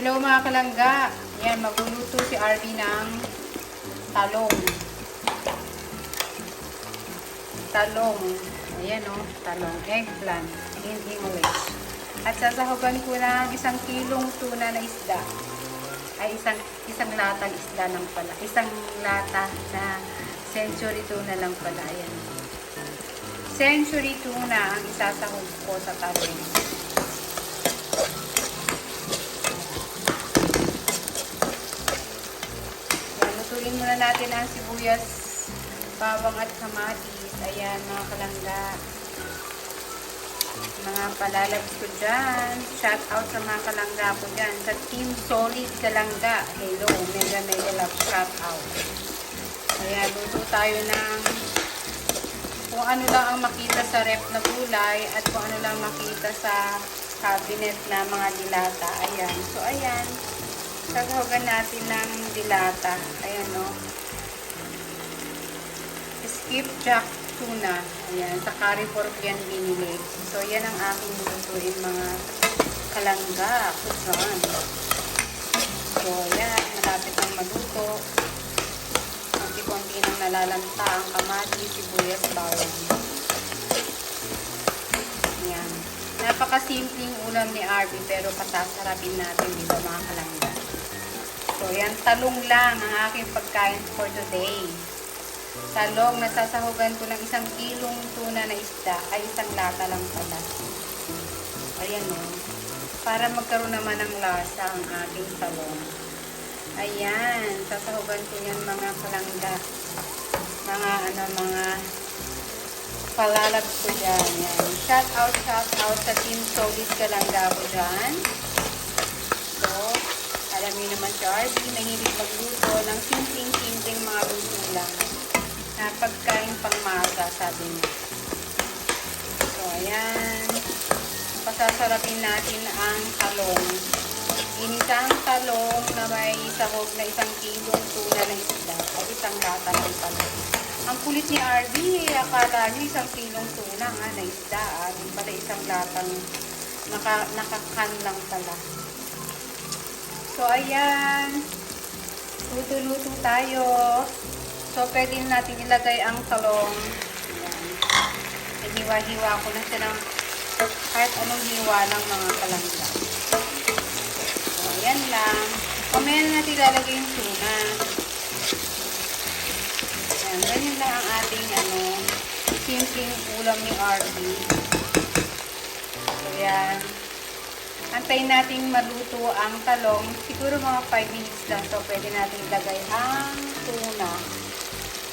Hello mga kalangga. Yan, magluluto si RB ng talong. Talong. Ayan o, talong. Eggplant. In English. At sasahugan ko ng 1 kilong tuna na isda. Ay, isang latang isda lang pala. Isang lata na century tuna lang pala. Ayan. Century tuna ang isasahog ko sa talong. Lutuin muna natin ang sibuyas, bawang at kamatis. Ayan mga kalangga. Mga palalabs ko dyan. Shout out sa mga kalangga ko dyan. Sa Team Solid Kalangga. Hello, mega love shout out. Ayan, luto tayo ng kung ano lang ang makita sa rep na gulay at kung ano lang makita sa cabinet na mga dilata. Ayan. So, ayan. Sasahugan natin ng dilata. Ayan, no. Skipjack tuna. Ayan. Sa curry pork yan binili. So, yan ang aking lutuin mga kalangga. Kusan. So, ayan. Malapit ang maluto. Konti-konti nang nalalanta ang kamatis, sibuyas, bawang. Ayan. Napakasimpleng ulam ni RB pero pasasarapin natin dito mga kalangga. So, yan, talong lang ang aking pagkain for today. Talong, nasasahugan ko ng 1 kilong tuna na isda, ay isang lata lang pala. Ayan o. Para magkaroon naman ng lasa ang ating talong. Ayan, sasahugan ko yan mga kalangga. Mga palalabs ko dyan. Yan. Shout out sa Team Solid Kalangga ko dyan. So, alam niyo naman si RB, mahilig magluto ng simpleng mga luto lang. Na pagkain pangmasa, sabi niya. So, ayan. Pasasarapin natin ang talong. Ginisang talong na may sahog na 1 kilong tuna na isda at isang lata ng talong. Ang kulit ni RB, akala niyo 1 kilong tuna nga na isda. Yung pala isang latang nakakan lang pala. So, ayan. Luto-luto tayo. So, pwede natin ilagay ang talong. Ayan. Hiwa-hiwa ko na siya ng kahit anong hiwa ng mga kalangga. So, ayan lang. Mamaya na natin ilalagay yung tuna. Ayan. Ganyan lang ang ating simpleng ulam ni RB. So, ayan. Antayin natin maluto ang talong. Siguro mga 5 minutes lang. So, pwede natin ilagay ang tuna.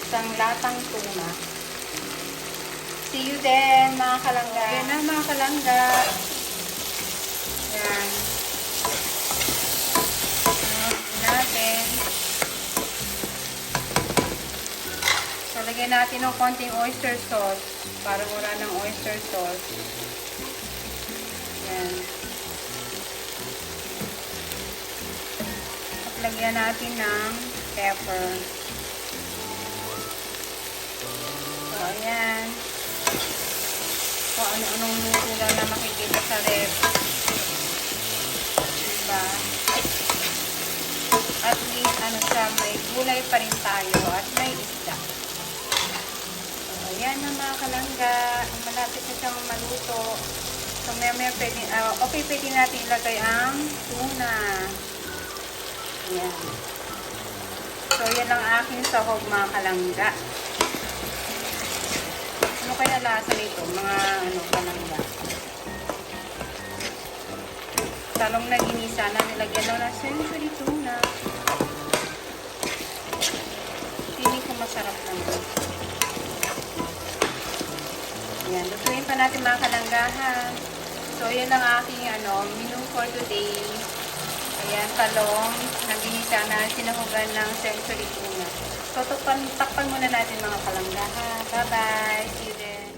Isang latang tuna. See you then, mga kalangga. Ayan na, mga kalangga. Ayan. Natin. So, lagyan natin ng konting oyster sauce. Para wala ng oyster sauce. Ayan. Lagyan natin ng pepper. So, ayan. Kung ano-anong luto lang na makikita sa ref. Diba? At least, siya, may gulay pa rin tayo at may isda. So, ayan na mga kalangga. Malapit na siyang maluto. So, maya pwede, pwede natin ilagay ang tuna. Ayan. So, yan ang aking sahog mga kalangga. Ano kaya lasa nito? Mga kalangga. Talong na ginisa na nilagyan daw ng century tuna. Feeling ko masarap naman. Ayan. Lutuin pa natin mga kalangga ha. So, yan ang aking menu for today. Ayan, talong, naginisa na sinahugan ng century tuna. So, takpan muna natin mga kalangga ha. Bye-bye! See you then!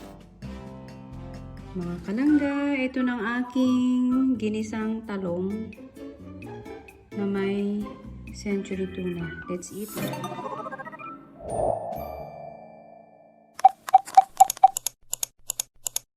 Mga kalangga, ito ng aking ginisang talong na may century tuna. Let's eat.